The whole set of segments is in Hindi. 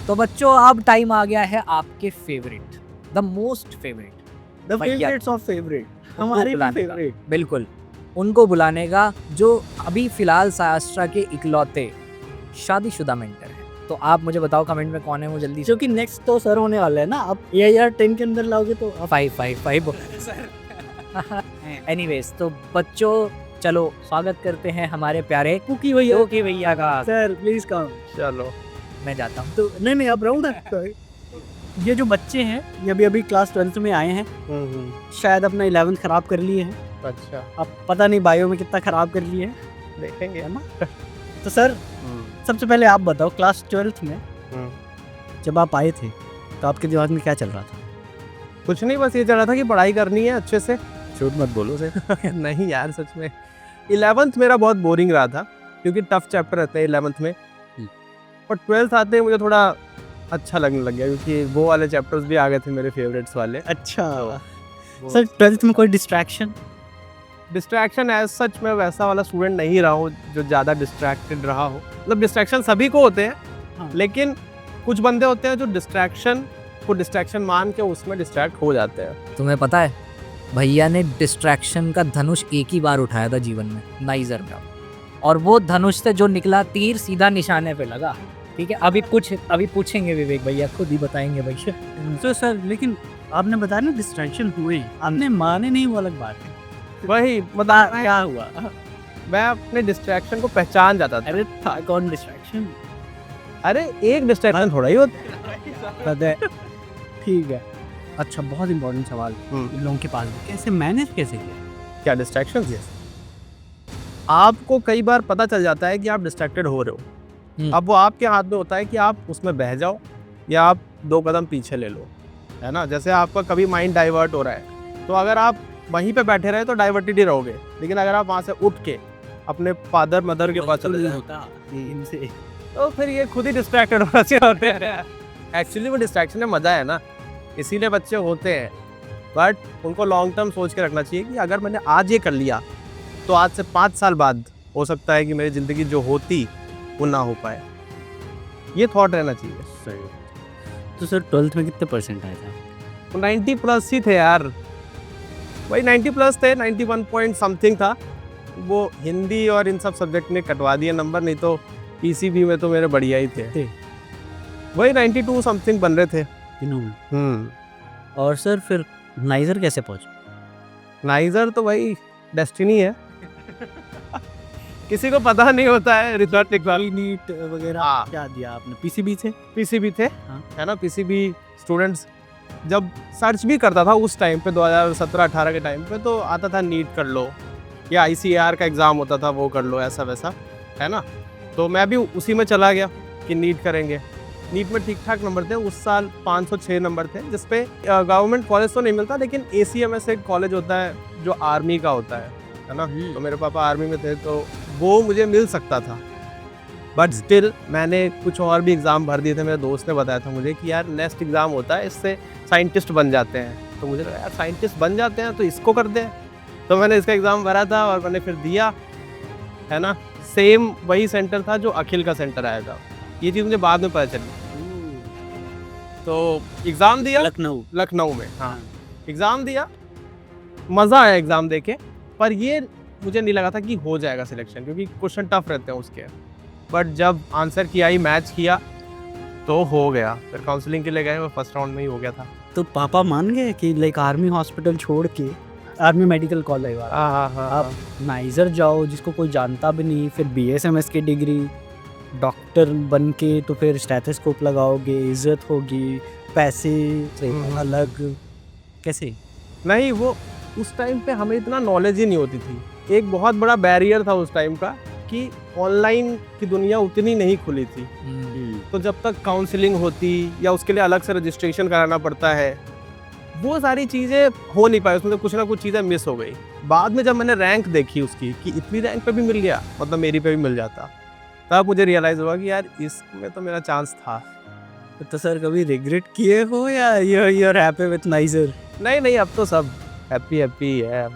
तो बच्चों अब टाइम आ गया है आपके favourite, the most favourite, the favourites of favourite, हमारे भी फेवरेट। बिल्कुल उनको बुलाने का जो अभी फिलहाल शास्त्रा के इकलौते शादीशुदा मेंटर हैं। तो आप मुझे बताओ कमेंट में कौन है वो जल्दी जो कि नेक्स्ट तो सर होने वाला है ना, आप AIR 10 के अंदर लाओगे तो आप 5 एनीवेज तो बच्चों चलो स्वागत करते हैं हमारे प्यारे कुकी भैया कुकी भैया का। Sir please come. चलो मैं जाता हूँ। तो नहीं आप रहो ना। ये जो बच्चे हैं ये अभी अभी क्लास 12th में आए हैं, शायद अपना 11th खराब कर लिए हैं। अच्छा अब पता नहीं बायो में कितना खराब कर लिए हैं, देखेंगे है ना। तो सर सबसे पहले आप बताओ, क्लास 12th में जब आप आए थे तो आपके दिमाग में क्या चल रहा था? कुछ नहीं, बस ये चल रहा था कि पढ़ाई करनी है अच्छे से। झूठ मत बोलो सर। नहीं यार सच में 11th मेरा बहुत बोरिंग रहा था क्योंकि टफ चैप्टर रहते हैं 11th में, और 12th आते ही मुझे थोड़ा अच्छा लगने लग गया क्योंकि वो वाले चैप्टर्स भी आ गए थे मेरे फेवरेट्स वाले। अच्छा सर 12th में कोई डिस्ट्रैक्शन एज सच मैं वैसा वाला स्टूडेंट नहीं रहा हूँ जो ज़्यादा डिस्ट्रैक्टेड रहा हो। मतलब डिस्ट्रैक्शन सभी को होते हैं, हाँ। लेकिन कुछ बंदे होते हैं जो डिस्ट्रैक्शन को डिस्ट्रैक्शन मान के उसमें डिस्ट्रैक्ट हो जाते हैं। तुम्हें पता है भैया ने डिस्ट्रैक्शन का धनुष एक ही बार उठाया था जीवन में, नाइजर का, और वो धनुष से जो निकला तीर सीधा निशाने पे लगा। ठीक है, अभी पूछेंगे विवेक भैया, खुद ही बताएंगे भैया। तो सर लेकिन आपने बताया ना डिस्ट्रैक्शन हुए, आपने माने नहीं, वो अलग बात है। वही बता क्या हुआ? मैं अपने डिस्ट्रैक्शन को पहचान जाता था। अरे था कौन डिस्ट्रैक्शन? अरे एक डिस्ट्रैक्शन थोड़ा ही होता है। ठीक है। अच्छा बहुत इंपॉर्टेंट सवाल इन लोगों के पास भी, कैसे मैनेज कैसे किया? क्या डिस्ट्रैक्शन है? आपको कई बार पता चल जाता है कि आप डिस्ट्रैक्टेड हो रहे हो, अब वो आपके हाथ में होता है कि आप उसमें बह जाओ या आप 2 कदम पीछे ले लो, है ना। जैसे आपका कभी माइंड डाइवर्ट हो रहा है तो अगर आप वहीं पे बैठे रहे तो डाइवर्टेड ही रहोगे, लेकिन अगर आप वहाँ से उठ के अपने फादर मदर के पास चले जाओ इनसे तो फिर ये खुद ही डिस्ट्रैक्टेड होना चाहिए होते हैं। एक्चुअली वो डिस्ट्रैक्शन में मज़ा है ना, इसीलिए बच्चे होते हैं। बट उनको लॉन्ग टर्म सोच के रखना चाहिए कि अगर मैंने आज ये कर लिया तो आज से 5 साल बाद हो सकता है कि मेरी ज़िंदगी जो होती वो ना हो पाए। ये थॉट रहना चाहिए। सही। तो सर 12th में कितने परसेंट आए थे? तो 90 प्लस ही थे यार, वही 90 प्लस थे, 91 पॉइंट समथिंग था। वो हिंदी और इन सब सब्जेक्ट ने कटवा दिए नंबर, नहीं तो PCB में तो मेरे बढ़िया ही थे। वही 92 समथिंग बन रहे थे तीनों में। और सर फिर नाइजर कैसे पहुंचे? नाइजर तो भाई डेस्टिनी है। किसी को पता नहीं होता है रिजल्ट निकाल नीट वगैरह हाँ। क्या दिया आपने? PCB थे? PCB थे, हाँ। है ना। PCB स्टूडेंट्स जब सर्च भी करता था उस टाइम पे 2017-18 के टाइम पे, तो आता था नीट कर लो या ICAR का एग्ज़ाम होता था वो कर लो, ऐसा वैसा, है ना। तो मैं भी उसी में चला गया कि नीट करेंगे। नीट में ठीक ठाक नंबर थे उस साल, 506 नंबर थे, जिसपे गवर्नमेंट कॉलेज तो नहीं मिलता, लेकिन ACMS एक कॉलेज होता है जो आर्मी का होता है ना। तो मेरे पापा आर्मी में थे तो वो मुझे मिल सकता था, बट स्टिल मैंने कुछ और भी एग्ज़ाम भर दिए थे। मेरे दोस्त ने बताया था मुझे कि यार नेक्स्ट एग्ज़ाम होता है, इससे साइंटिस्ट बन जाते हैं। तो मुझे लगा यार साइंटिस्ट बन जाते हैं तो इसको कर दें, तो मैंने इसका एग्ज़ाम भरा था और मैंने फिर दिया, है ना। सेम वही सेंटर था जो अखिल का सेंटर आया था, ये चीज़ मुझे बाद में पता चली। तो एग्ज़ाम दिया लखनऊ में, हाँ एग्ज़ाम दिया, मज़ा आया एग्ज़ाम दे के, पर ये मुझे नहीं लगा था कि हो जाएगा सिलेक्शन, क्योंकि क्वेश्चन टफ रहते हैं उसके। बट जब आंसर की आई, मैच किया तो हो गया। फिर काउंसलिंग के लिए गए, वो फर्स्ट राउंड में ही हो गया था। तो पापा मान गए कि लाइक आर्मी हॉस्पिटल छोड़ के, आर्मी मेडिकल कॉलेज आप नाइजर जाओ जिसको कोई जानता भी नहीं, फिर BSMS की डिग्री, डॉक्टर बन के तो फिर स्टेथोस्कोप लगाओगे, इज्जत होगी, पैसे अलग, कैसे? नहीं, वो उस टाइम पे हमें इतना नॉलेज ही नहीं होती थी। एक बहुत बड़ा बैरियर था उस टाइम का कि ऑनलाइन की दुनिया उतनी नहीं खुली थी। तो जब तक काउंसलिंग होती या उसके लिए अलग से रजिस्ट्रेशन कराना पड़ता है, वो सारी चीज़ें हो नहीं पाई, उसमें तो कुछ ना कुछ चीज़ें मिस हो गई। बाद में जब मैंने रैंक देखी उसकी कि इतनी रैंक पे भी मिल गया, मतलब मेरी पे भी मिल जाता, तब मुझे रियलाइज़ हुआ कि यार इसमें तो मेरा चांस था। तो सर कभी रिग्रेट किए हो या you are happy with Niger? नहीं, अब तो सब हैप्पी है।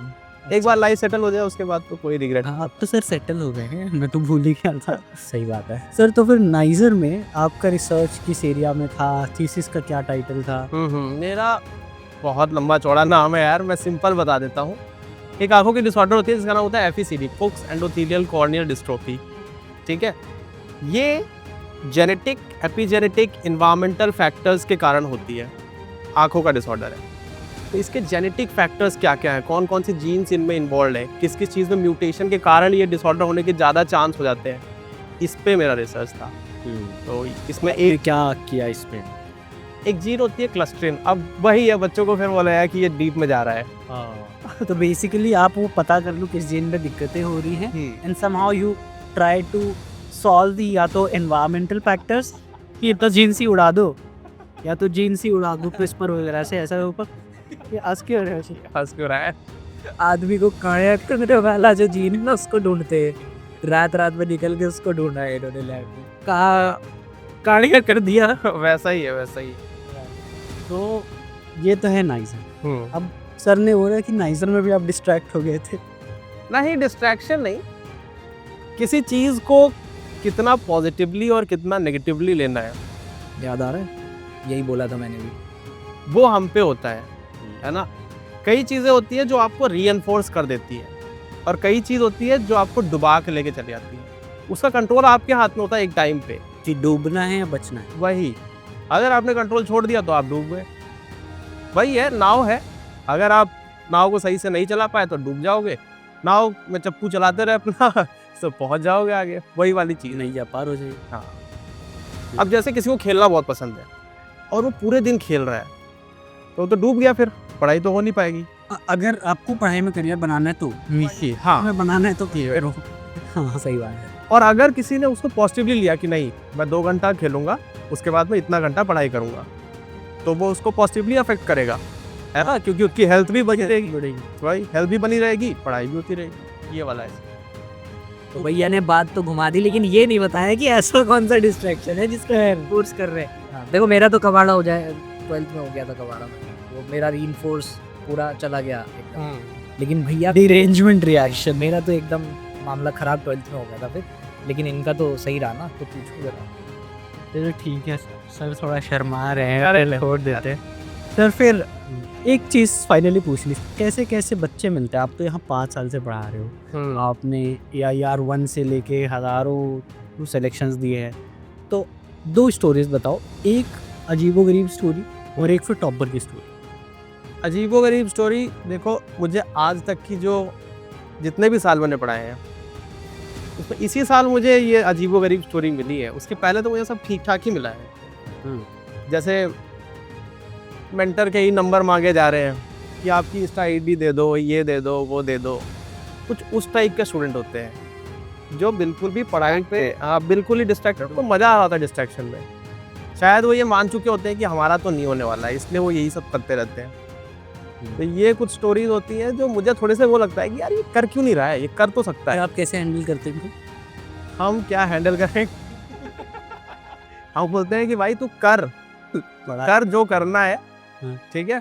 एक बार लाइफ सेटल हो जाए उसके बाद तो कोई रिग्रेट। हाँ, अब तो सर सेटल हो गए हैं, मैं तो भूल ही गया था। सही बात है। सर तो फिर नाइजर में आपका रिसर्च किस एरिया में था, थीसिस का क्या टाइटल था? मेरा बहुत लंबा चौड़ा नाम है यार, मैं सिंपल बता देता हूँ। एक आंखों की डिसऑर्डर होती है जिसका नाम होता है FECD, Fuchs endothelial corneal dystrophy. ठीक है, ये जेनेटिक, एपिजेनेटिक, इन्वायरमेंटल फैक्टर्स के कारण होती है, आंखों का डिसऑर्डर है। तो इसके जेनेटिक फैक्टर्स क्या क्या हैं, कौन कौन से जीन्स इनमें इन्वॉल्व है, किस किस चीज़ में म्यूटेशन के कारण ये डिसऑर्डर होने के ज़्यादा चांस हो जाते हैं, इस पे मेरा रिसर्च था। तो इसमें एक क्या किया इस पे? एक जीन होती है क्लस्ट्रिन, अब वही है, बच्चों को फिर बोला है कि ये डीप में जा रहा है। तो बेसिकली आप वो पता कर लो किस जीन में दिक्कतें हो रही हैं, and somehow you try to solve the या तो एनवायरमेंटल फैक्टर्स, कि तो जीन्स ही उड़ा दो, या तो जीन्स ही उड़ा दो क्रिस्पर वगैरह से, ऐसा ऊपर ये आज के हंस क्यों रहा है? आदमी को काया करने वाला जो जीन है ना उसको ढूंढते हैं, रात रात में निकल के उसको ढूंढा है इन्होंने लैब में, कहा काढ़िया कर दिया। वैसा ही है, वैसा ही। तो ये तो है नाइजर। अब सर ने बोला कि नाइजर में भी आप डिस्ट्रैक्ट हो गए थे। नहीं, डिस्ट्रैक्शन नहीं, किसी चीज़ को कितना पॉजिटिवली और कितना नेगेटिवली लेना है, याद आ रहा है, यही बोला था मैंने भी। वो हम पे होता है ना। कई चीज़ें होती है जो आपको रीएनफोर्स कर देती है, और कई चीज़ होती है जो आपको डुबा के लेके चली जाती है। उसका कंट्रोल आपके हाथ में होता है एक टाइम पे, कि डूबना है या बचना है। वही, अगर आपने कंट्रोल छोड़ दिया तो आप डूब गए। वही है, नाव है, अगर आप नाव को सही से नहीं चला पाए तो डूब जाओगे। नाव में चप्पू चलाते रहे अपना तो पहुंच जाओगे आगे, वही वाली चीज़। नहीं जा पार हो जाएगी। हाँ, अब जैसे किसी को खेलना बहुत पसंद है और वो पूरे दिन खेल रहा है तो वो तो डूब गया, फिर पढ़ाई तो हो नहीं पाएगी। अगर आपको पढ़ाई में करियर बनाना है तो हाँ, हमें बनाना है तो हाँ सही बात है। और अगर किसी ने उसको पॉजिटिवली लिया कि नहीं मैं 2 घंटा खेलूंगा, उसके बाद में इतना घंटा पढ़ाई करूंगा, तो वो उसको पॉजिटिवली अफेक्ट करेगा, है ना, क्योंकि उसकी हेल्थ भी बनी रहेगी, भाई हेल्थ भी बनी रहेगी, पढ़ाई भी होती रहेगी, ये वाला है। तो भैया ने बात तो घुमा दी, लेकिन ये नहीं बताया कि ऐसा कौन सा डिस्ट्रैक्शन है जिसका फोर्स कर रहे हैं। हाँ, देखो मेरा तो कबाड़ा हो जाए, 12th में हो गया था कबाड़ा में, वो मेरा रीइंफोर्स पूरा चला गया एकदम। लेकिन भैया डिरेंजमेंट रिएक्शन। मेरा तो एकदम मामला खराब 12th में हो गया था फिर, लेकिन इनका तो सही रहा ना, तो पूछो जरा। चलो ठीक है सर, थोड़ा शर्मा रहे हैं, अरे छोड़ देते हैं सर। फिर एक चीज़ फाइनली पूछनी, कैसे कैसे बच्चे मिलते हैं? आप तो यहाँ 5 साल से पढ़ा रहे हो, आपने AIR-1 से लेके हज़ारों सेलेक्शंस दिए हैं, तो 2 स्टोरीज बताओ, एक अजीबोगरीब स्टोरी और एक फिर टॉपर की स्टोरी। अजीबोगरीब स्टोरी, देखो मुझे आज तक की जो जितने भी साल मैंने पढ़ाए हैं उसमें इसी साल मुझे ये अजीबोगरीब स्टोरी मिली है। उसके पहले तो मुझे सब ठीक ठाक ही मिला है। जैसे मेंटर के ही नंबर मांगे जा रहे हैं कि आपकी इंस्टा ID दे दो, ये दे दो, वो दे दो, कुछ उस टाइप के स्टूडेंट होते हैं जो बिल्कुल भी पढ़ाई पे बिल्कुल ही डिस्ट्रैक्टेड, तो मज़ा आ रहा था डिस्ट्रैक्शन में। शायद वो ये मान चुके होते हैं कि हमारा तो नहीं होने वाला है, इसलिए वो यही सब करते रहते हैं। तो ये कुछ स्टोरीज होती हैं जो मुझे थोड़े से वो लगता है कि यार ये कर क्यों नहीं रहा है, ये कर तो सकता है। आप कैसे हैंडल करते हैं? हम क्या हैंडल करें हम बोलते हैं कि भाई तू कर जो करना है, ठीक है,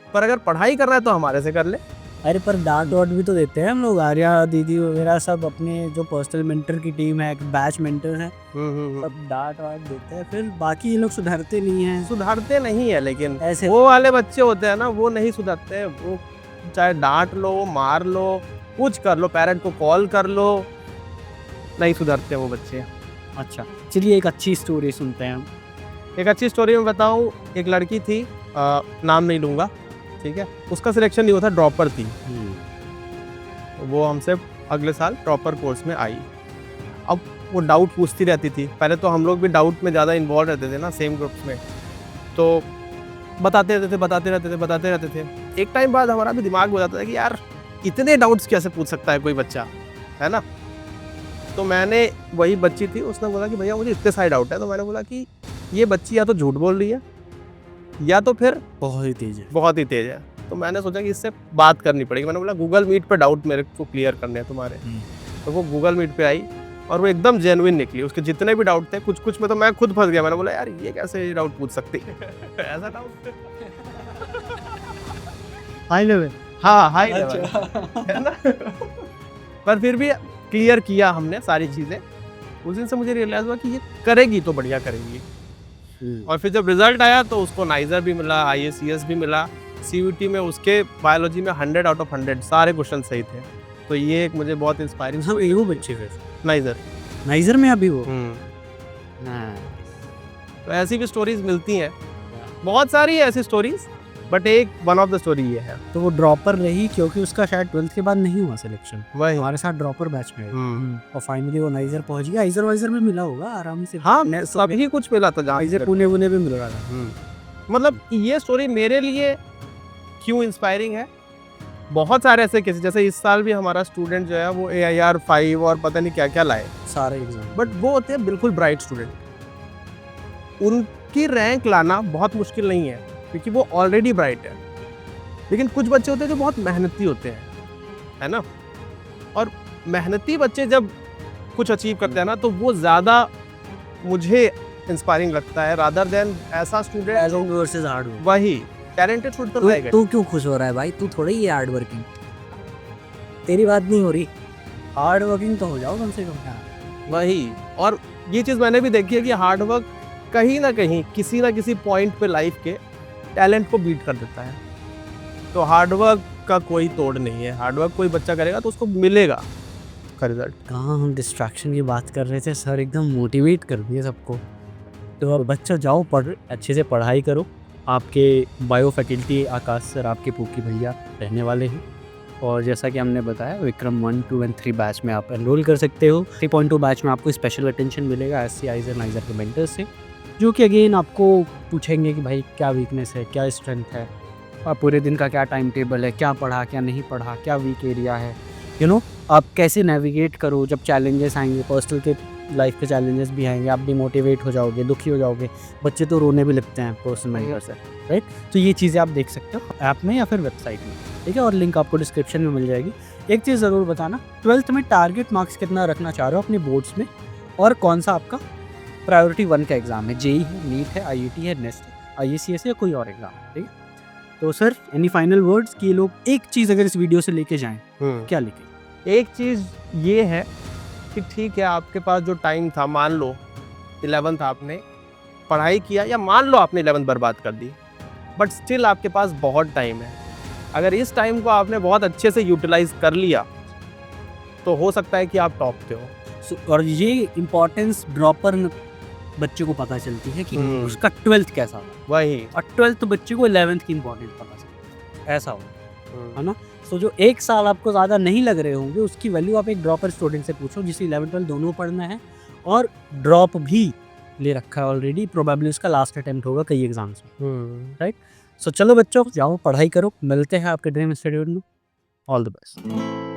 पर अगर पढ़ाई कर रहा है तो हमारे से कर ले। अरे पर डांट वाट भी तो देते हैं हम लोग, आर्या दीदी वगैरह सब, अपने जो पर्सनल मेंटर की टीम है, बैच मेंटर है, सब डांट वाट देते हैं, फिर बाकी ये लोग सुधरते नहीं हैं। सुधरते नहीं है, लेकिन ऐसे वो वाले बच्चे होते हैं ना, वो नहीं सुधरते हैं। वो चाहे डांट लो, मार लो, कुछ कर लो, पेरेंट को कॉल कर लो, नहीं सुधरते वो बच्चे। अच्छा चलिए एक अच्छी स्टोरी सुनते हैं हम। एक अच्छी स्टोरी में बताऊँ, एक लड़की थी, नाम नहीं लूँगा, ठीक है, उसका सिलेक्शन नहीं हुआ था, ड्रॉपर थी। वो हमसे अगले साल ड्रॉपर कोर्स में आई। अब वो डाउट पूछती रहती थी, पहले तो हम लोग भी डाउट में ज़्यादा इन्वॉल्व रहते थे ना, सेम ग्रुप्स में, तो बताते रहते थे। एक टाइम बाद हमारा भी दिमाग हो जाता था कि यार इतने डाउट्स कैसे पूछ सकता है कोई बच्चा, है ना। तो मैंने, वही बच्ची थी, उसने बोला कि भैया मुझे इतने सारे डाउट है। तो मैंने बोला कि ये बच्ची या तो झूठ बोल रही है या तो फिर बहुत ही तेज है। तो मैंने सोचा कि इससे बात करनी पड़ेगी। मैंने बोला गूगल मीट पे डाउट मेरे को क्लियर करने हैं तुम्हारे। तो वो गूगल मीट पे आई और वो एकदम जेन्युइन निकली। उसके जितने भी डाउट थे, कुछ में तो मैं खुद फंस गया। मैंने बोला यार ये कैसे डाउट पूछ सकती है ऐसा डाउट। हाँ हाई लेवल है ना। पर फिर भी क्लियर किया हमने सारी चीज़ें। उस दिन से मुझे रियलाइज़ हुआ कि ये करेगी तो बढ़िया करेगी। और फिर जब रिजल्ट आया तो उसको नाइजर भी मिला, IACS भी मिला, CUT में उसके बायोलॉजी में 100 आउट ऑफ 100 सारे क्वेश्चन सही थे। तो ये एक मुझे बहुत इंस्पायरिंग हम एगो बच्चे फिर नाइजर। नाइजर में अभी वो तो ऐसी भी स्टोरीज मिलती हैं, बहुत सारी है ऐसी स्टोरीज, बट एक वन ऑफ द स्टोरी ये है। तो वो ड्रॉपर रही क्योंकि उसका शायद 12th के बाद नहीं हुआ सिलेक्शन, वही हमारे साथ ड्रॉपर बैच में आई। और फाइनली वो नाइजर पहुंच गया। आइजर वाइजर में मिला होगा आराम से। हाँ सभी कुछ मिला था जहाँ आइजर पुणे वुने भी मिल रहा था। मतलब ये स्टोरी मेरे लिए क्यों इंस्पायरिंग है, बहुत सारे ऐसे केसेस, जैसे इस साल भी हमारा स्टूडेंट जो है वो AIR 5 और पता नहीं क्या क्या लाए, सारे एग्जाम। बट वो होते हैं बिल्कुल ब्राइट स्टूडेंट, उनकी रैंक लाना बहुत मुश्किल नहीं है क्योंकि वो ऑलरेडी ब्राइट है। लेकिन कुछ बच्चे होते हैं जो बहुत मेहनती होते हैं, है ना, और मेहनती बच्चे जब कुछ अचीव करते हैं ना तो वो ज़्यादा मुझे इंस्पायरिंग लगता है रादर देन ऐसा student talent versus hard work. वही टैलेंटेड स्टूडेंट तो रहेगा। तू क्यों खुश हो रहा है भाई? तू थोड़ा ही हार्ड वर्किंग, तेरी बात नहीं हो रही। हार्ड वर्किंग तो हो जाओ कम से कम। वही, और ये चीज़ मैंने भी देखी है कि हार्ड वर्क कहीं ना कहीं किसी ना किसी पॉइंट पे लाइफ के टैलेंट को बीट कर देता है। तो हार्ड वर्क का कोई तोड़ नहीं है, हार्ड वर्क कोई बच्चा करेगा तो उसको मिलेगा का रिजल्ट। कहाँ हम डिस्ट्रैक्शन की बात कर रहे थे, सर एकदम मोटिवेट कर दिए सबको। तो अब बच्चा जाओ पढ़, अच्छे से पढ़ाई करो। आपके बायो फैकल्टी आकाश सर आपके पूकी भैया रहने वाले हैं। और जैसा कि हमने बताया विक्रम 1, 2 और 3 बैच में आप एनरोल कर सकते हो। 3.2 बैच में आपको स्पेशल अटेंशन मिलेगा SC आइजर नाइजर के मेंटर्स से, जो कि अगेन आपको पूछेंगे कि भाई क्या वीकनेस है, क्या स्ट्रेंथ है, और पूरे दिन का क्या टाइम टेबल है, क्या पढ़ा क्या नहीं पढ़ा, क्या वीक एरिया है, आप कैसे नेविगेट करो जब चैलेंजेस आएंगे। पर्सनल के लाइफ के चैलेंजेस भी आएंगे, आप डिमोटिवेट हो जाओगे, दुखी हो जाओगे, बच्चे तो रोने भी लगते हैं पर्सनल मेंटर से, राइट। तो ये चीज़ें आप देख सकते हो ऐप में या फिर वेबसाइट में, ठीक है, और लिंक आपको डिस्क्रिप्शन में मिल जाएगी। एक चीज़ ज़रूर बताना, 12th में टारगेट मार्क्स कितना रखना चाह रहे हो अपने बोर्ड्स में, और कौन सा आपका प्रायोरिटी 1 का एग्ज़ाम है, JEE है, नीट है, IIT है, नेस्ट है, IACS है, या कोई और एग्ज़ाम है, ठीक है। तो सर एनी फाइनल वर्ड्स कि ये लोग एक चीज़ अगर इस वीडियो से लेके जाएँ, क्या लेके? एक चीज़ ये है कि ठीक है आपके पास जो टाइम था, मान लो 11th आपने पढ़ाई किया, या मान लो आपने 11th बर्बाद कर दी, बट स्टिल आपके पास बहुत टाइम है। अगर इस टाइम को आपने बहुत अच्छे से यूटिलाइज कर लिया तो हो सकता है कि आप टॉप पे हो। और ये इम्पोर्टेंस ड्रॉपर बच्चे को पता चलती है कि उसका 12th कैसा हो, वही, और 12th बच्चे को 11th की इम्पोर्टेंस पता चलती है, ऐसा हो, है ना। तो जो एक साल आपको ज़्यादा नहीं लग रहे होंगे उसकी वैल्यू आप एक ड्रॉपर स्टूडेंट से पूछो जिसे 11th 12th दोनों पढ़ना है और ड्रॉप भी ले रखा है ऑलरेडी, प्रोबेबली उसका लास्ट अटेम्प्ट होगा कई एग्जाम्स में, राइट। सो चलो बच्चों जाओ पढ़ाई करो, मिलते हैं आपके ड्रीम इंस्टीट्यूट में। All the best.